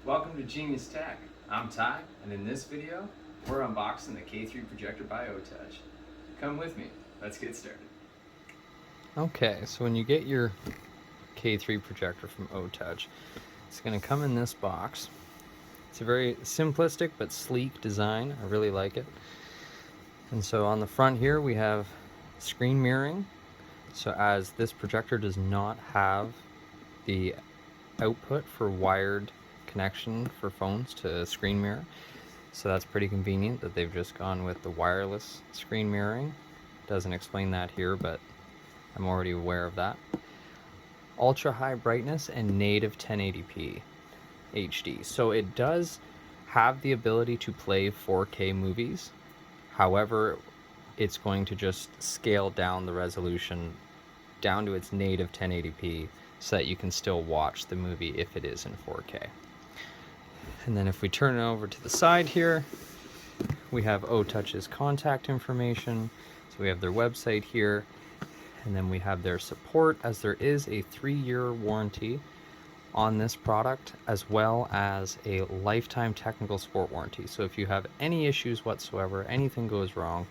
Welcome to Genius Tech. I'm Ty, and in this video, we're unboxing the K3 projector by OTouch. Come with me, let's get started. Okay, so when you get your K3 projector from OTouch, it's going to come in this box. It's a very simplistic but sleek design. I really like it. And so on the front here we have screen mirroring. So as this projector does not have the output for wired connection for phones to screen mirror, so that's pretty convenient that they've just gone with the wireless screen mirroring. Doesn't explain that here, but I'm already aware of that. Ultra high brightness and native 1080p HD. So it does have the ability to play 4K movies. However, it's going to just scale down the resolution down to its native 1080p so that you can still watch the movie if it is in 4K. And then if we turn it over to the side here, we have OTouch's contact information. So we have their website here, and then we have their support, as there is a 3-year warranty on this product, as well as a lifetime technical support warranty. So if you have any issues whatsoever, anything goes wrong,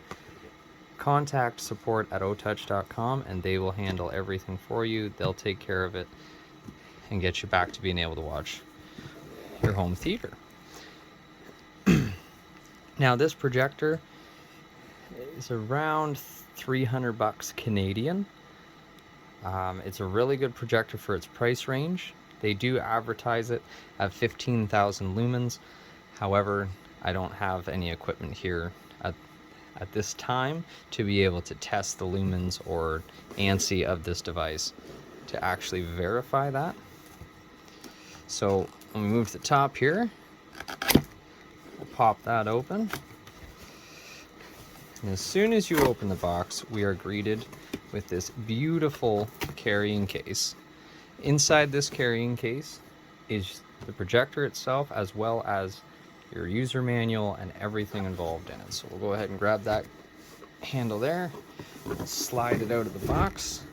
contact support at OTouch.com and they will handle everything for you. They'll take care of it and get you back to being able to watch your home theater. Now this projector is around 300 bucks Canadian. It's a really good projector for its price range. They do advertise it at 15,000 lumens. However, I don't have any equipment here at this time to be able to test the lumens or ANSI of this device to actually verify that. So when we move to the top here, we'll pop that open. And as soon as you open the box, we are greeted with this beautiful carrying case. Inside this carrying case is the projector itself, as well as your user manual and everything involved in it. So we'll go ahead and grab that handle there, slide it out of the box,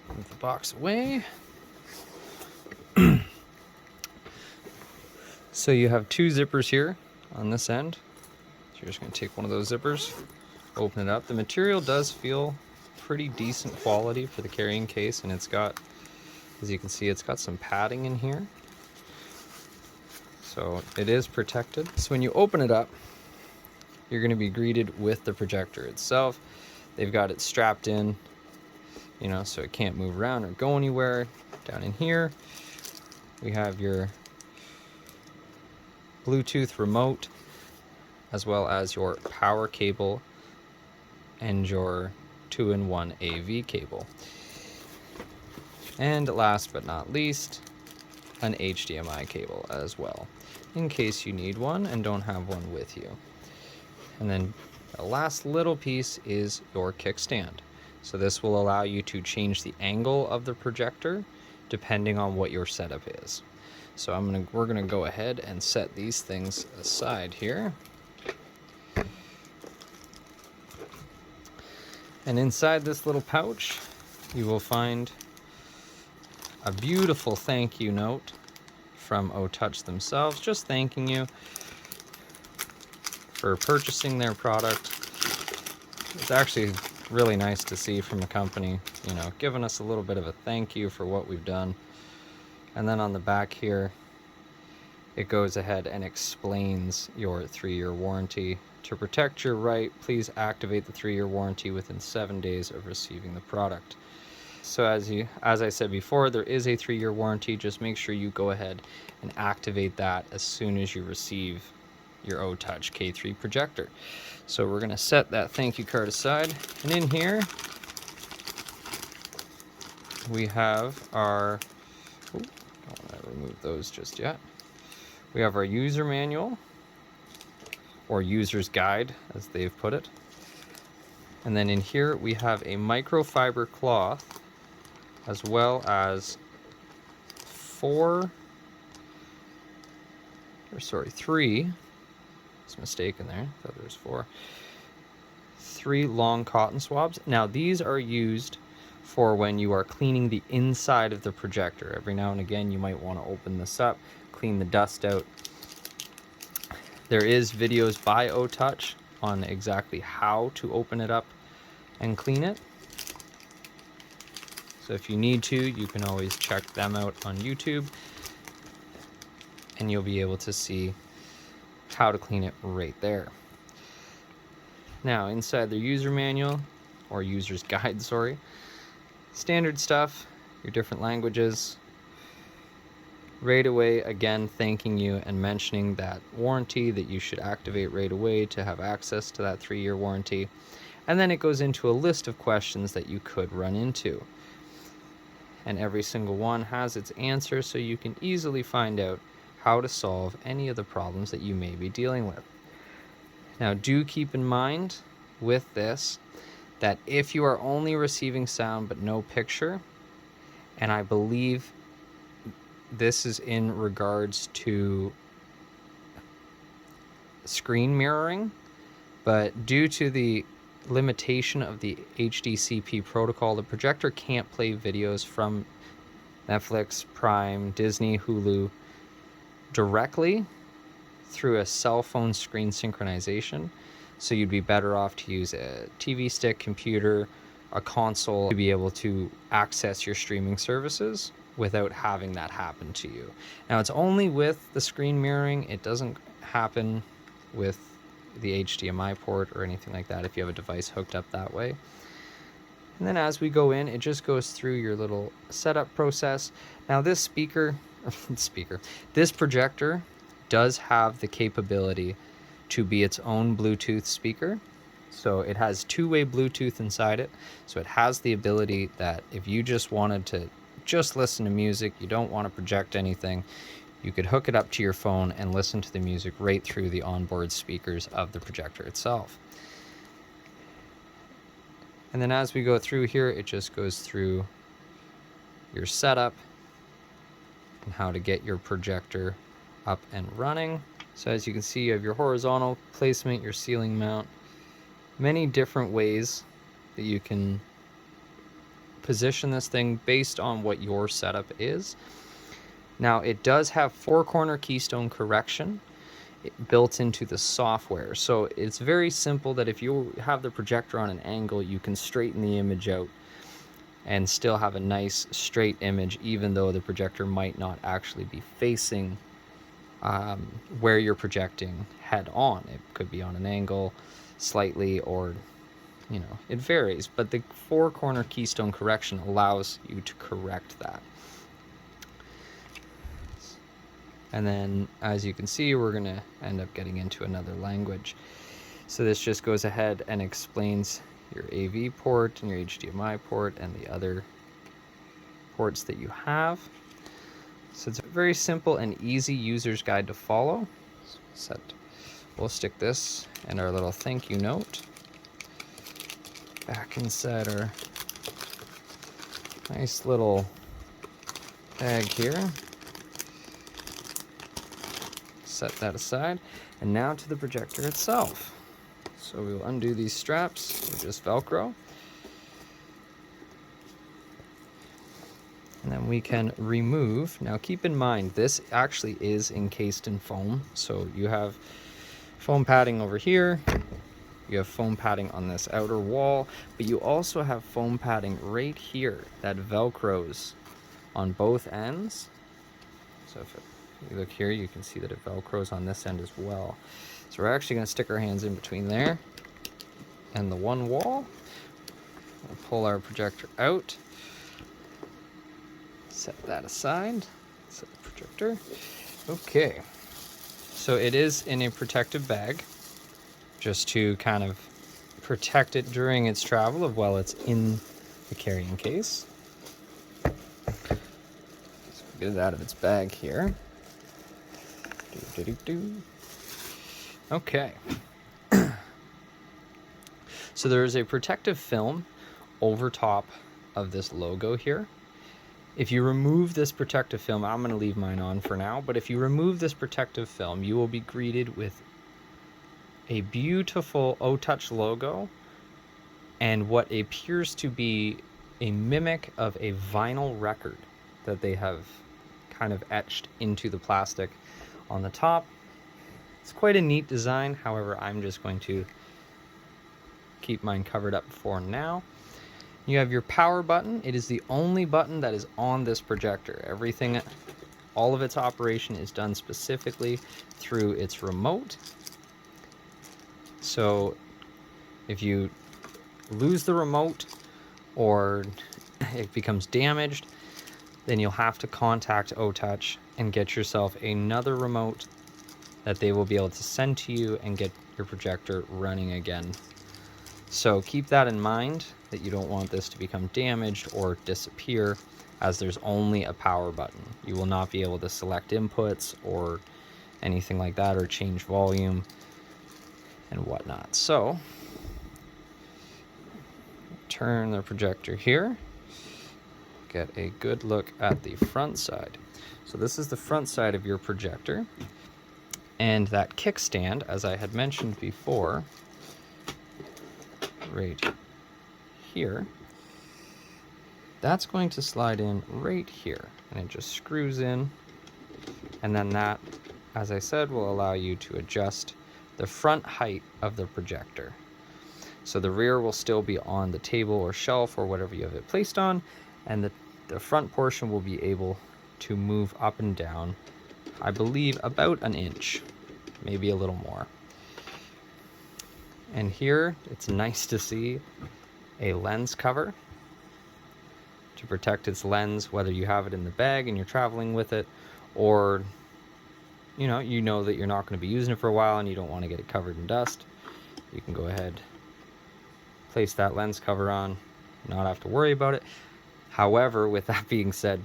move the box away. So you have two zippers here on this end. So you're just going to take one of those zippers, open it up. The material does feel pretty decent quality for the carrying case, and it's got, as you can see, it's got some padding in here. So it is protected. So when you open it up, you're going to be greeted with the projector itself. They've got it strapped in, you know, so it can't move around or go anywhere. Down in here, we have your Bluetooth remote, as well as your power cable and your 2-in-1 AV cable. And last but not least, an HDMI cable as well, in case you need one and don't have one with you. And then the last little piece is your kickstand. So this will allow you to change the angle of the projector depending on what your setup is. So we're gonna go ahead and set these things aside here. And inside this little pouch, you will find a beautiful thank you note from OTouch themselves, just thanking you for purchasing their product. It's actually really nice to see from a company, you know, giving us a little bit of a thank you for what we've done. And then on the back here, it goes ahead and explains your 3-year warranty. To protect your right, please activate the 3-year warranty within 7 days of receiving the product. So as I said before, there is a 3-year warranty. Just make sure you go ahead and activate that as soon as you receive your OTouch K3 projector. So we're going to set that thank you card aside. And in here, we have our, don't want to remove those just yet. We have our user manual, or user's guide, as they've put it. And then in here, we have a microfiber cloth, as well as three, it's mistaken there, I thought there was 4. 3 long cotton swabs. Now these are used for when you are cleaning the inside of the projector. Every now and again you might want to open this up, clean the dust out. There is videos by OTouch on exactly how to open it up and clean it. So if you need to, you can always check them out on YouTube and you'll be able to see how to clean it right there. Now inside the user manual, or user's guide, sorry, standard stuff, your different languages. Right away, again, thanking you and mentioning that warranty that you should activate right away to have access to that 3-year warranty. And then it goes into a list of questions that you could run into. And every single one has its answer, so you can easily find out how to solve any of the problems that you may be dealing with. Now, do keep in mind with this that if you are only receiving sound but no picture, and I believe this is in regards to screen mirroring, but due to the limitation of the HDCP protocol, the projector can't play videos from Netflix, Prime, Disney, Hulu directly through a cell phone screen synchronization. So you'd be better off to use a TV stick, computer, a console to be able to access your streaming services without having that happen to you. Now, it's only with the screen mirroring. It doesn't happen with the HDMI port or anything like that if you have a device hooked up that way. And then as we go in, it just goes through your little setup process. Now this this projector does have the capability to be its own Bluetooth speaker. So it has two-way Bluetooth inside it. So it has the ability that if you just wanted to just listen to music, you don't want to project anything, you could hook it up to your phone and listen to the music right through the onboard speakers of the projector itself. And then as we go through here, it just goes through your setup and how to get your projector up and running. So as you can see, you have your horizontal placement, your ceiling mount, many different ways that you can position this thing based on what your setup is. Now it does have 4-corner keystone correction built into the software. So it's very simple that if you have the projector on an angle, you can straighten the image out and still have a nice straight image, even though the projector might not actually be facing where you're projecting head on. It could be on an angle slightly, or you know, it varies, but the 4-corner keystone correction allows you to correct that. And then as you can see, we're going to end up getting into another language. So this just goes ahead and explains your AV port and your HDMI port and the other ports that you have. So it's a very simple and easy user's guide to follow. So we'll stick this in our little thank you note back inside our nice little bag here. Set that aside, and now to the projector itself. So we will undo these straps with just Velcro, and then we can remove. Now keep in mind, this actually is encased in foam, so you have foam padding over here, you have foam padding on this outer wall, but you also have foam padding right here that Velcros on both ends. So if you look here, you can see that it Velcros on this end as well. So we're actually going to stick our hands in between there and the one wall. We'll pull our projector out. Set that aside. Set the projector. Okay. So it is in a protective bag, just to kind of protect it during its travel while it's in the carrying case. So get it out of its bag here. Okay. So there is a protective film over top of this logo here. If you remove this protective film, I'm going to leave mine on for now, but if you remove this protective film, you will be greeted with a beautiful OTouch logo and what appears to be a mimic of a vinyl record that they have kind of etched into the plastic on the top. It's quite a neat design, however, I'm just going to keep mine covered up for now. You have your power button. It is the only button that is on this projector. Everything, all of its operation is done specifically through its remote. So if you lose the remote or it becomes damaged, then you'll have to contact OTouch and get yourself another remote that they will be able to send to you and get your projector running again. So keep that in mind, that you don't want this to become damaged or disappear, as there's only a power button. You will not be able to select inputs or anything like that, or change volume and whatnot. So turn the projector here, get a good look at the front side. So this is the front side of your projector, and that kickstand, as I had mentioned before, right here, that's going to slide in right here, and it just screws in, and then that, as I said, will allow you to adjust the front height of the projector. So the rear will still be on the table or shelf or whatever you have it placed on, and the front portion will be able to move up and down, I believe about an inch, maybe a little more. And here, it's nice to see a lens cover to protect its lens, whether you have it in the bag and you're traveling with it, or you know that you're not going to be using it for a while and you don't want to get it covered in dust. You can go ahead, place that lens cover on, not have to worry about it. However, with that being said,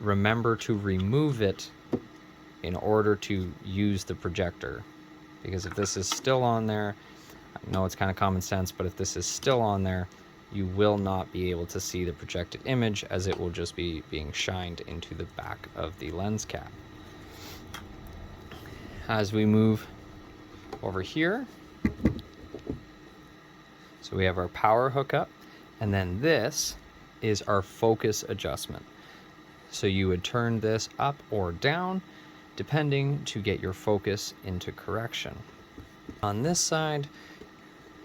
remember to remove it in order to use the projector, because if this is still on there, I know it's kind of common sense, but if this is still on there, you will not be able to see the projected image, as it will just be being shined into the back of the lens cap. As we move over here, so we have our power hookup, and then this is our focus adjustment. So you would turn this up or down depending to get your focus into correction. On this side,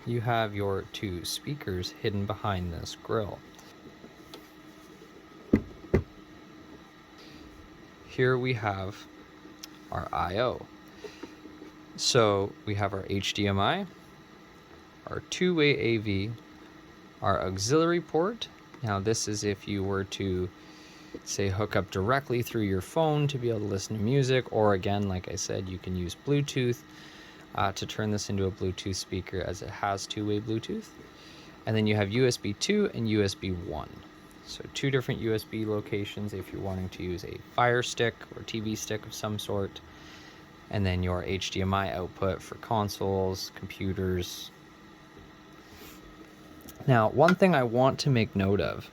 you have your two speakers hidden behind this grill. Here we have our I/O. So we have our HDMI, our two-way AV, our auxiliary port. Now this is if you were to, say, hook up directly through your phone to be able to listen to music, or again, like I said, you can use Bluetooth to turn this into a Bluetooth speaker, as it has two-way Bluetooth. And then you have USB 2 and USB 1. So two different USB locations if you're wanting to use a Fire Stick or TV stick of some sort. And then your HDMI output for consoles, computers. Now, one thing I want to make note of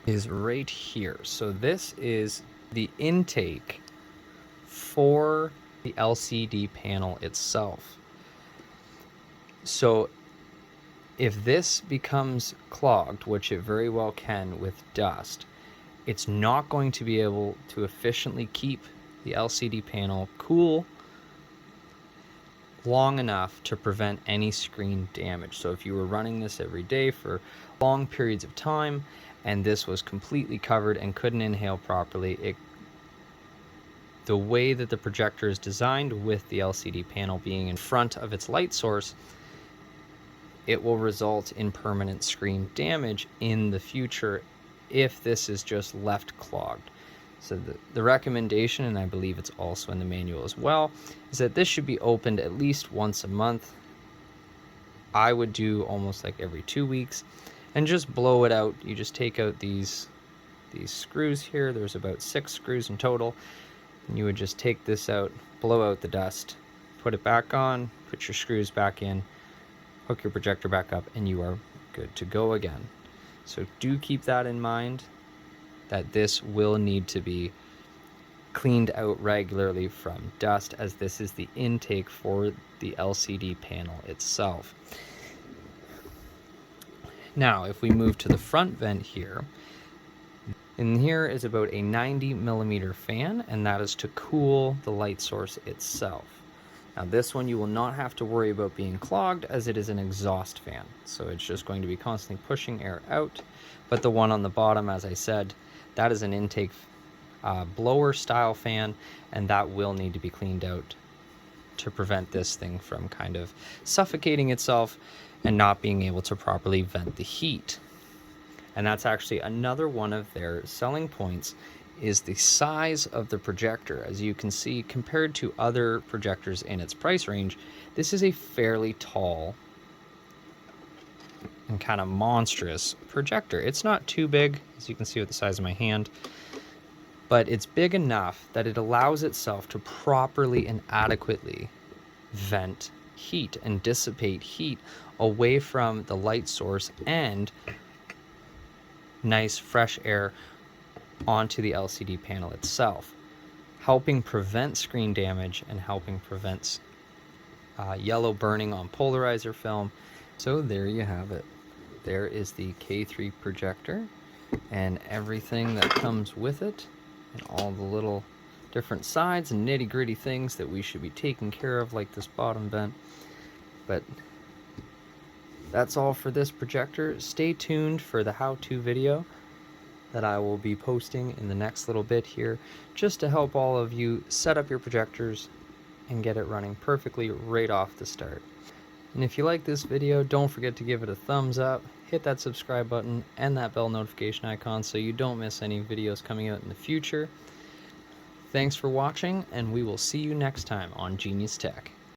is right here. So this is the intake for the LCD panel itself. So if this becomes clogged, which it very well can with dust, it's not going to be able to efficiently keep the LCD panel cool long enough to prevent any screen damage. So if you were running this every day for long periods of time and this was completely covered and couldn't inhale properly, the way that the projector is designed, with the LCD panel being in front of its light source, it will result in permanent screen damage in the future if this is just left clogged. So the recommendation, and I believe it's also in the manual as well, is that this should be opened at least once a month. I would do almost like every 2 weeks, and just blow it out. You just take out these screws here. There's about 6 screws in total. And you would just take this out, blow out the dust, put it back on, put your screws back in, hook your projector back up, and you are good to go again. So do keep that in mind, that this will need to be cleaned out regularly from dust, as this is the intake for the LCD panel itself. Now, if we move to the front vent here, in here is about a 90mm fan, and that is to cool the light source itself. Now this one you will not have to worry about being clogged, as it is an exhaust fan, so it's just going to be constantly pushing air out. But the one on the bottom, as I said, that is an intake blower style fan, and that will need to be cleaned out to prevent this thing from kind of suffocating itself and not being able to properly vent the heat. And that's actually another one of their selling points, is the size of the projector. As you can see, compared to other projectors in its price range, this is a fairly tall and kind of monstrous projector. It's not too big, as you can see with the size of my hand, but it's big enough that it allows itself to properly and adequately vent heat and dissipate heat away from the light source and nice fresh air onto the LCD panel itself, helping prevent screen damage and helping prevent yellow burning on polarizer film. So there you have it. There is the K3 projector and everything that comes with it, and all the little different sides and nitty-gritty things that we should be taking care of, like this bottom vent. But that's all for this projector. Stay tuned for the how-to video that I will be posting in the next little bit here, just to help all of you set up your projectors and get it running perfectly right off the start. And if you like this video, don't forget to give it a thumbs up, hit that subscribe button and that bell notification icon so you don't miss any videos coming out in the future. Thanks for watching, and we will see you next time on Genius Tech.